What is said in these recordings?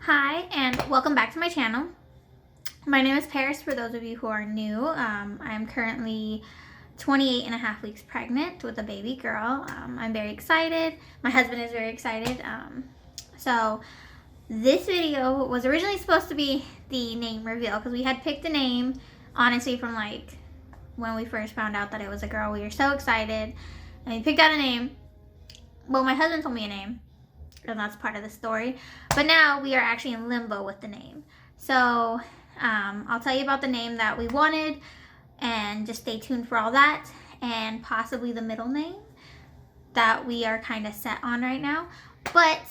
Hi, and welcome back to my channel. My name is Paris, for those of you who are new. I'm currently 28 and a half weeks pregnant with a baby girl. I'm very excited. My husband is very excited. So this video was originally supposed to be the name reveal because we had picked a name, honestly, from like when we first found out that it was a girl. We were so excited and we picked out a name. Well, my husband told me a name, and that's part of the story. But now we are actually in limbo with the name. So I'll tell you about the name that we wanted, and just stay tuned for all that, and possibly the middle name that we are kind of set on right now. But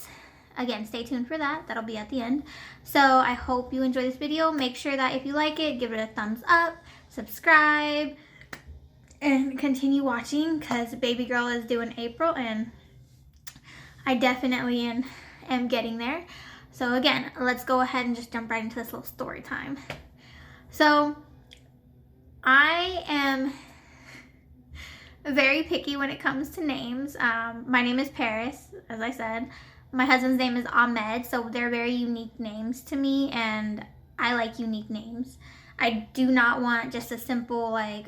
again, stay tuned for that. That'll be at the end. So I hope you enjoy this video. Make sure that if you like it, give it a thumbs up, subscribe, and continue watching because baby girl is due in April, and I definitely am getting there. So again, let's go ahead and just jump right into this little story time. So I am very picky when it comes to names. My name is Paris, as I said. My husband's name is Ahmed, so they're very unique names to me, and I like unique names. I do not want just a simple, like,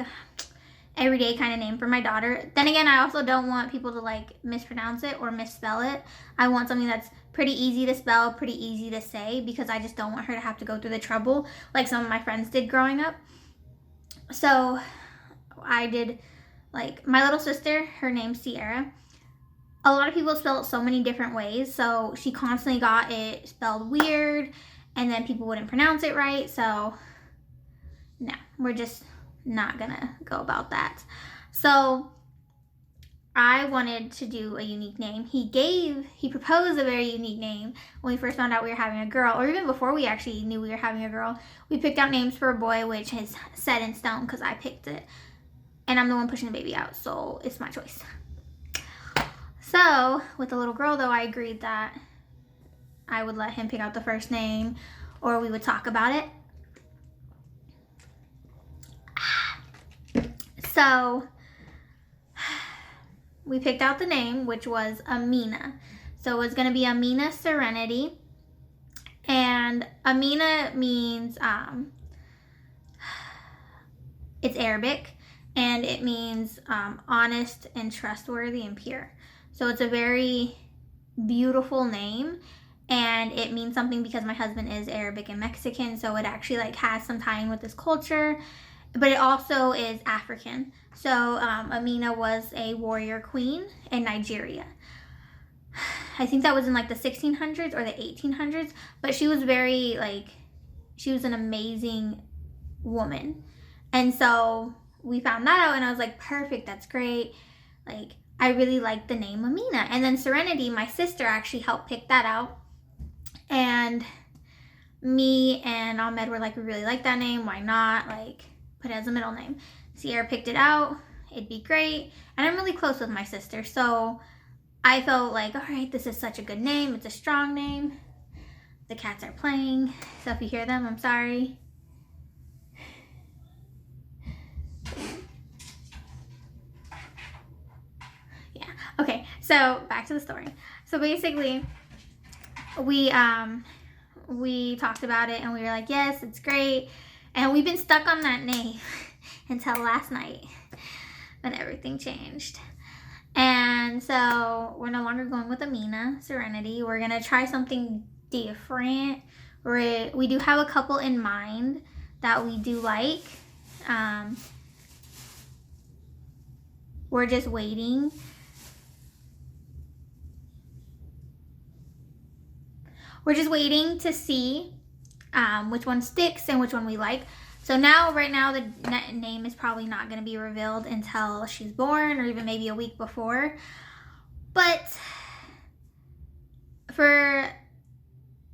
everyday kind of name for my daughter. Then again, I also don't want people to like mispronounce it or misspell it. I want something that's pretty easy to spell, pretty easy to say, because I just don't want her to have to go through the trouble like some of my friends did growing up. So I did, like, my little sister, her name's Sierra. A lot of people spell it so many different ways, so she constantly got it spelled weird, and then people wouldn't pronounce it right. So no, we're just not gonna go about that. So I wanted to do a unique name. He proposed a very unique name when we first found out we were having a girl, or even before we actually knew we were having a girl. We picked out names for a boy, which is set in stone because I picked it, and I'm the one pushing the baby out, so it's my choice. So with the little girl, though, I agreed that I would let him pick out the first name, or we would talk about it. So we picked out the name, which was Amina. So it was going to be Amina Serenity. And Amina means, it's Arabic, and it means honest and trustworthy and pure. So it's a very beautiful name, and it means something because my husband is Arabic and Mexican, so it actually like has some tie-in with this culture. But it also is African. So Amina was a warrior queen in Nigeria. I think that was in like the 1600s or the 1800s. But she was very, like, she was an amazing woman. And so we found that out, and I was like, perfect, that's great. Like, I really like the name Amina. And then Serenity, my sister, actually helped pick that out. And me and Ahmed were like, we really like that name. Why not? Like, put it as a middle name. Sierra picked it out. It'd be great. And I'm really close with my sister, so I felt like, all right, this is such a good name. It's a strong name. The cats are playing, so if you hear them, I'm sorry. Yeah. Okay, so back to the story. So basically, we talked about it, and we were like, yes, it's great. And we've been stuck on that name until last night when everything changed. And so we're no longer going with Amina Serenity. We're going to try something different. We do have a couple in mind that we do like. We're just waiting. We're just waiting to see which one sticks and which one we like. So now, right now, the name is probably not going to be revealed until she's born, or even maybe a week before. But for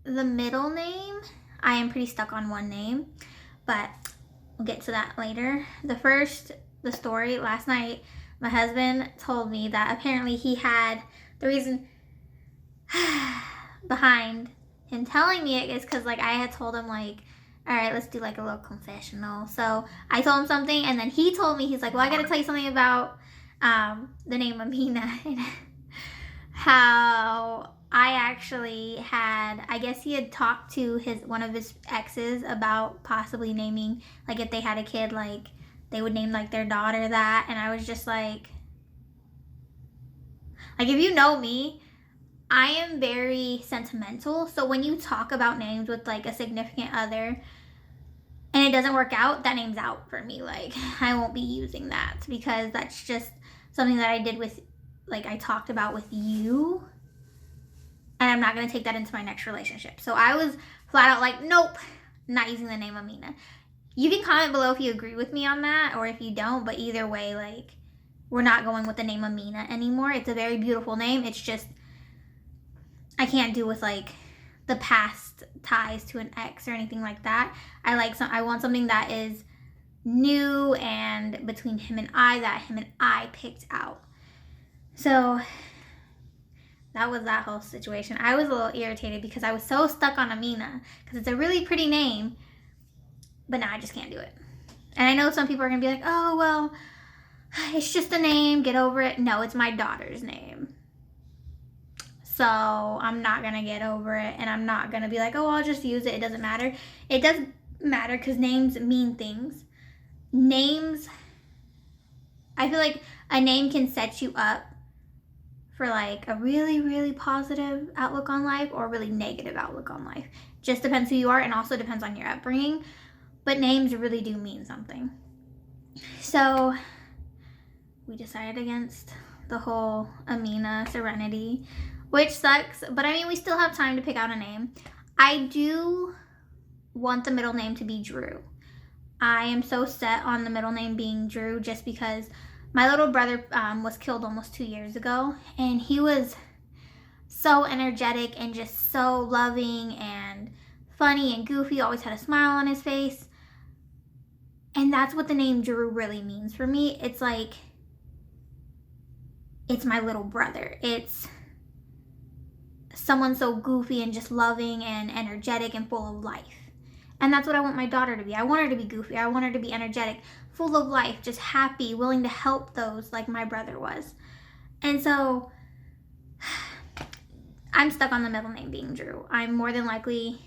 the middle name, I am pretty stuck on one name, but we'll get to that later. The story, last night, my husband told me that apparently he had, the reason behind him telling me it is because, like, I had told him, like, all right, let's do like a little confessional. So I told him something, and then he told me, he's like, well, I gotta tell you something about the name Amina and how I actually had, I guess he had talked to one of his exes about possibly naming, like if they had a kid, like they would name like their daughter that. And I was just like if you know me, I am very sentimental. So when you talk about names with like a significant other and it doesn't work out, that name's out for me. Like I won't be using that because that's just something that I did with, like I talked about with you. And I'm not going to take that into my next relationship. So I was flat out like, nope, not using the name Amina. You can comment below if you agree with me on that or if you don't. But either way, like, we're not going with the name Amina anymore. It's a very beautiful name. It's just, I can't do with like the past ties to an ex or anything like that. I want something that is new and between him and I, that him and I picked out. So that was that whole situation. I was a little irritated because I was so stuck on Amina because it's a really pretty name, but now I just can't do it. And I know some people are going to be like, oh, well, it's just a name. Get over it. No, it's my daughter's name. So I'm not going to get over it. And I'm not going to be like, oh, I'll just use it. It doesn't matter. It does matter because names mean things. Names, I feel like a name can set you up for like a really, really positive outlook on life or a really negative outlook on life. Just depends who you are and also depends on your upbringing. But names really do mean something. So we decided against the whole Amina Serenity, which sucks. But I mean, we still have time to pick out a name. I do want the middle name to be Drew. I am so set on the middle name being Drew just because my little brother was killed almost 2 years ago, and he was so energetic and just so loving and funny and goofy, always had a smile on his face. And that's what the name Drew really means for me. It's like, it's my little brother. It's someone so goofy and just loving and energetic and full of life. And that's what I want my daughter to be. I want her to be goofy. I want her to be energetic, full of life, just happy, willing to help those like my brother was. And so I'm stuck on the middle name being Drew. I'm more than likely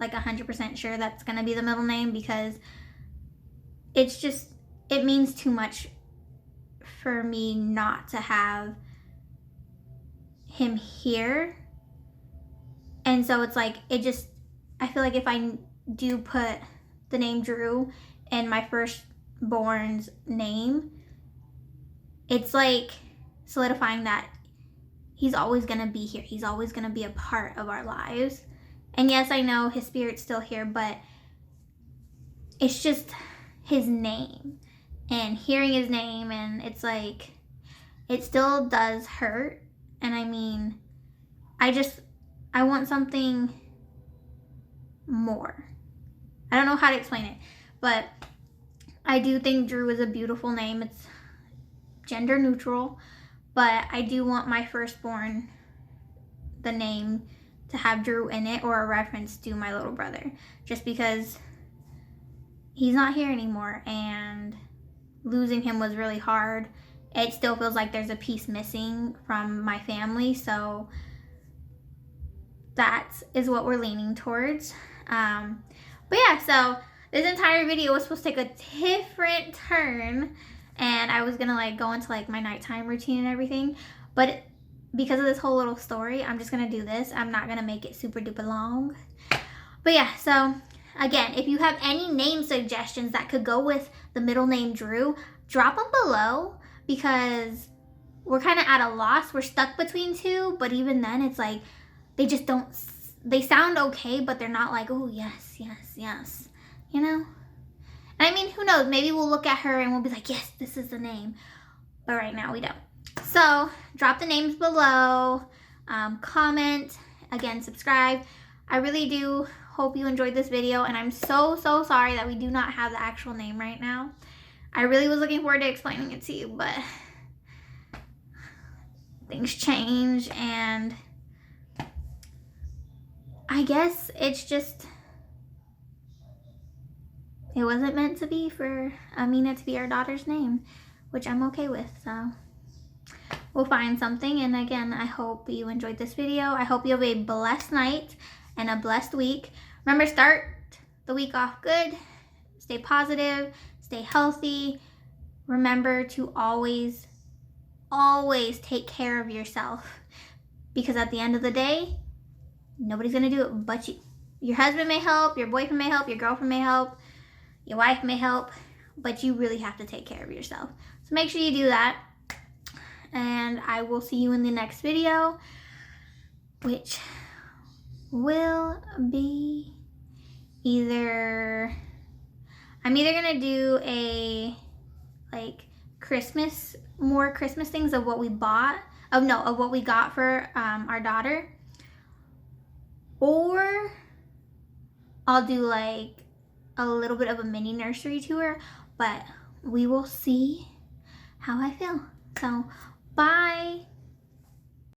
like 100% sure that's going to be the middle name because it's just, it means too much for me not to have him here. And so it's like, it just, I feel like if I do put the name Drew in my firstborn's name, it's like solidifying that he's always going to be here. He's always going to be a part of our lives. And yes, I know his spirit's still here, but it's just his name and hearing his name, and it's like, it still does hurt. And I mean, I want something more. I don't know how to explain it, but I do think Drew is a beautiful name. It's gender neutral, but I do want my firstborn, the name, to have Drew in it or a reference to my little brother, just because he's not here anymore and losing him was really hard. It still feels like there's a piece missing from my family, so that is what we're leaning towards. But yeah, so this entire video was supposed to take a different turn, and I was gonna like go into like my nighttime routine and everything, but because of this whole little story, I'm just gonna do this. I'm not gonna make it super duper long. But yeah, so again, if you have any name suggestions that could go with the middle name Drew, drop them below because we're kind of at a loss. We're stuck between two, but even then it's like they just don't, they sound okay, but they're not like, oh yes, yes, yes, you know? And I mean, who knows, maybe we'll look at her and we'll be like, yes, this is the name, but right now we don't. So drop the names below, comment, again, subscribe. I really do hope you enjoyed this video, and I'm so sorry that we do not have the actual name right now. I really was looking forward to explaining it to you, but things change, and I guess it's just, it wasn't meant to be for Amina to be our daughter's name, which I'm okay with, so. we'll find something. And again, I hope you enjoyed this video. I hope you have a blessed night and a blessed week. Remember, start the week off good. Stay positive. Stay healthy. Remember to always take care of yourself. Because at the end of the day, nobody's going to do it but you. Your husband may help. Your boyfriend may help. Your girlfriend may help. Your wife may help. But you really have to take care of yourself. So make sure you do that. And I will see you in the next video, which will be I'm either gonna do a more Christmas things of what we bought, of what we got for our daughter, or I'll do like a little bit of a mini nursery tour, but we will see how I feel. So bye.